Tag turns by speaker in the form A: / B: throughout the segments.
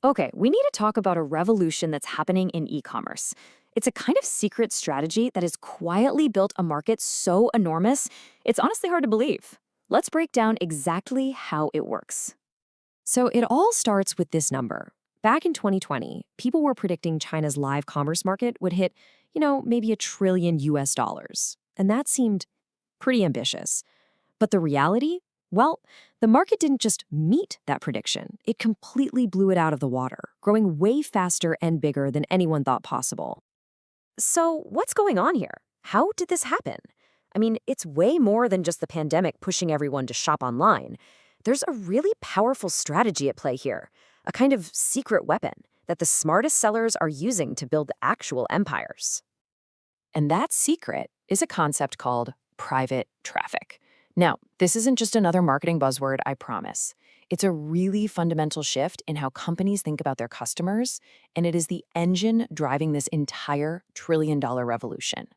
A: Okay, we need to talk about a revolution that's happening in e-commerce. It's a kind of secret strategy that has quietly built a market so enormous, it's honestly hard to believe. Let's break down exactly how it works.
B: So it all starts with this number. Back in 2020, people were predicting China's live commerce market would hit, maybe $1 trillion. And that seemed pretty ambitious. But the reality? Well, the market didn't just meet that prediction. It completely blew it out of the water, growing way faster and bigger than anyone thought possible.
C: So, what's going on here? How did this happen? I mean, it's way more than just the pandemic pushing everyone to shop online. There's a really powerful strategy at play here, a kind of secret weapon that the smartest sellers are using to build actual empires.
A: And that secret is a concept called private traffic. Now, this isn't just another marketing buzzword, I promise. It's a really fundamental shift in how companies think about their customers, and it is the engine driving this entire trillion-dollar revolution.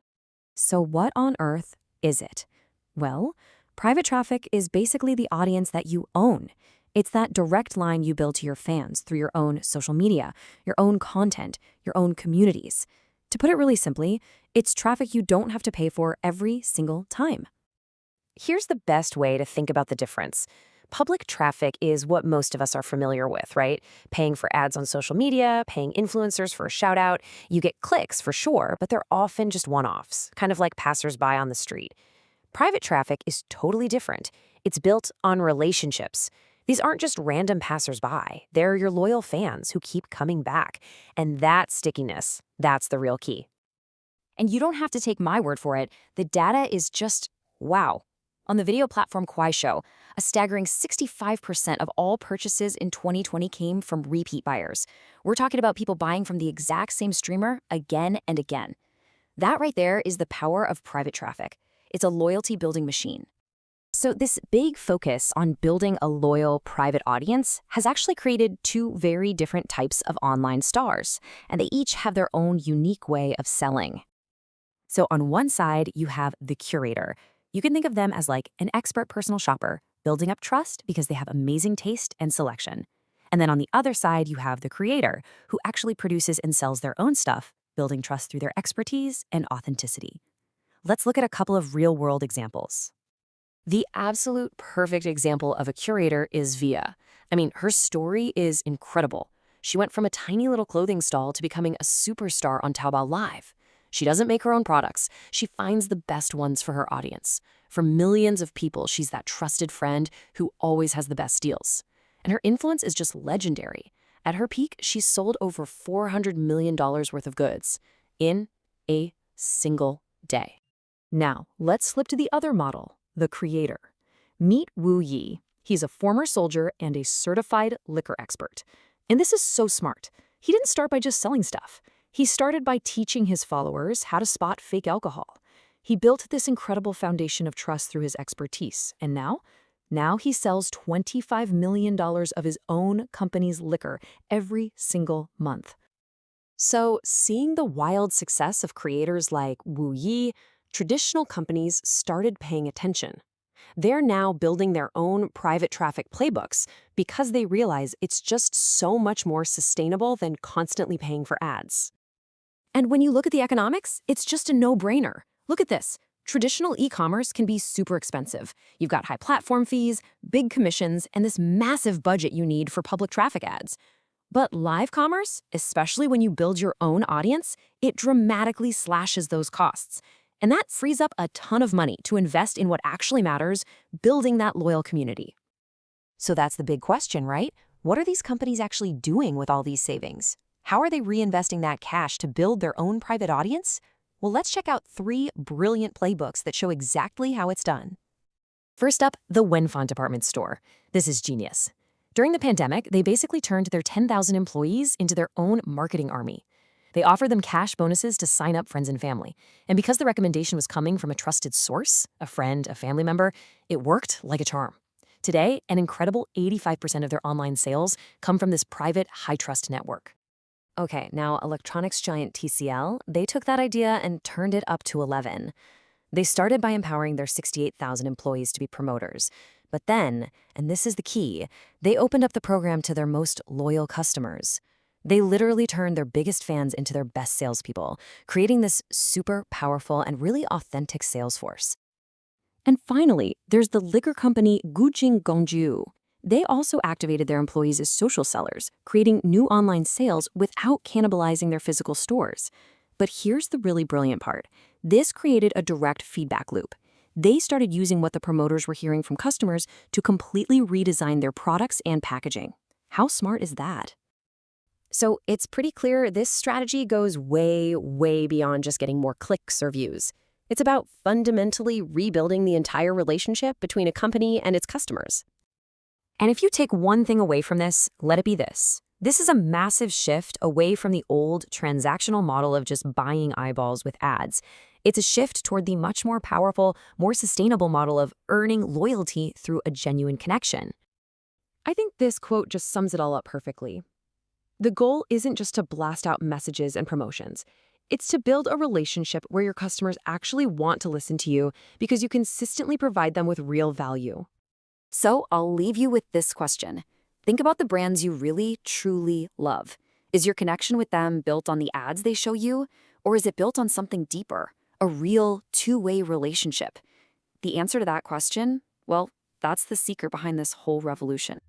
B: So, what on earth is it? Well, private traffic is basically the audience that you own. It's that direct line you build to your fans through your own social media, your own content, your own communities. To put it really simply, it's traffic you don't have to pay for every single time.
C: Here's the best way to think about the difference. Public traffic is what most of us are familiar with, right? Paying for ads on social media, paying influencers for a shout out. You get clicks for sure, but they're often just one-offs, kind of like passersby on the street. Private traffic is totally different. It's built on relationships. These aren't just random passersby. They're your loyal fans who keep coming back. And that stickiness, that's the real key.
A: And you don't have to take my word for it. The data is just wow. On the video platform Kuaishou, a staggering 65% of all purchases in 2020 came from repeat buyers. We're talking about people buying from the exact same streamer again and again. That right there is the power of private traffic. It's a loyalty building machine. So this big focus on building a loyal private audience has actually created two very different types of online stars, and they each have their own unique way of selling. So on one side, you have the curator. You can think of them as like an expert personal shopper, building up trust because they have amazing taste and selection. And then on the other side, you have the creator, who actually produces and sells their own stuff, building trust through their expertise and authenticity. Let's look at a couple of real-world examples. The absolute perfect example of a curator is Via. I mean, her story is incredible. She went from a tiny little clothing stall to becoming a superstar on Taobao Live. She doesn't make her own products. She finds the best ones for her audience. For millions of people, she's that trusted friend who always has the best deals. And her influence is just legendary. At her peak, she sold over $400 million worth of goods in a single day. Now, let's flip to the other model, the creator. Meet Wu Yi. He's a former soldier and a certified liquor expert. And this is so smart. He didn't start by just selling stuff. He started by teaching his followers how to spot fake alcohol. He built this incredible foundation of trust through his expertise, and now he sells $25 million of his own company's liquor every single month. So, seeing the wild success of creators like Wu Yi, traditional companies started paying attention. They're now building their own private traffic playbooks because they realize it's just so much more sustainable than constantly paying for ads. And when you look at the economics, it's just a no-brainer. Look at this. Traditional e-commerce can be super expensive. You've got high platform fees, big commissions, and this massive budget you need for public traffic ads. But live commerce, especially when you build your own audience, it dramatically slashes those costs. And that frees up a ton of money to invest in what actually matters, building that loyal community. So that's the big question, right? What are these companies actually doing with all these savings? How are they reinvesting that cash to build their own private audience? Well, let's check out 3 brilliant playbooks that show exactly how it's done. First up, the Wenfan department store. This is genius. During the pandemic, they basically turned their 10,000 employees into their own marketing army. They offered them cash bonuses to sign up friends and family. And because the recommendation was coming from a trusted source, a friend, a family member, it worked like a charm. Today, an incredible 85% of their online sales come from this private, high-trust network. Okay, now electronics giant TCL, they took that idea and turned it up to 11. They started by empowering their 68,000 employees to be promoters. But then, and this is the key, they opened up the program to their most loyal customers. They literally turned their biggest fans into their best salespeople, creating this super powerful and really authentic sales force.
B: And finally, there's the liquor company Gujing Gongju. They also activated their employees as social sellers, creating new online sales without cannibalizing their physical stores. But here's the really brilliant part. This created a direct feedback loop. They started using what the promoters were hearing from customers to completely redesign their products and packaging. How smart is that?
C: So it's pretty clear this strategy goes way, way beyond just getting more clicks or views. It's about fundamentally rebuilding the entire relationship between a company and its customers.
A: And if you take one thing away from this, let it be this. This is a massive shift away from the old transactional model of just buying eyeballs with ads. It's a shift toward the much more powerful, more sustainable model of earning loyalty through a genuine connection.
B: I think this quote just sums it all up perfectly. The goal isn't just to blast out messages and promotions. It's to build a relationship where your customers actually want to listen to you because you consistently provide them with real value.
A: So I'll leave you with this question. Think about the brands you really, truly love. Is your connection with them built on the ads they show you? Or is it built on something deeper, a real two-way relationship? The answer to that question, well, that's the secret behind this whole revolution.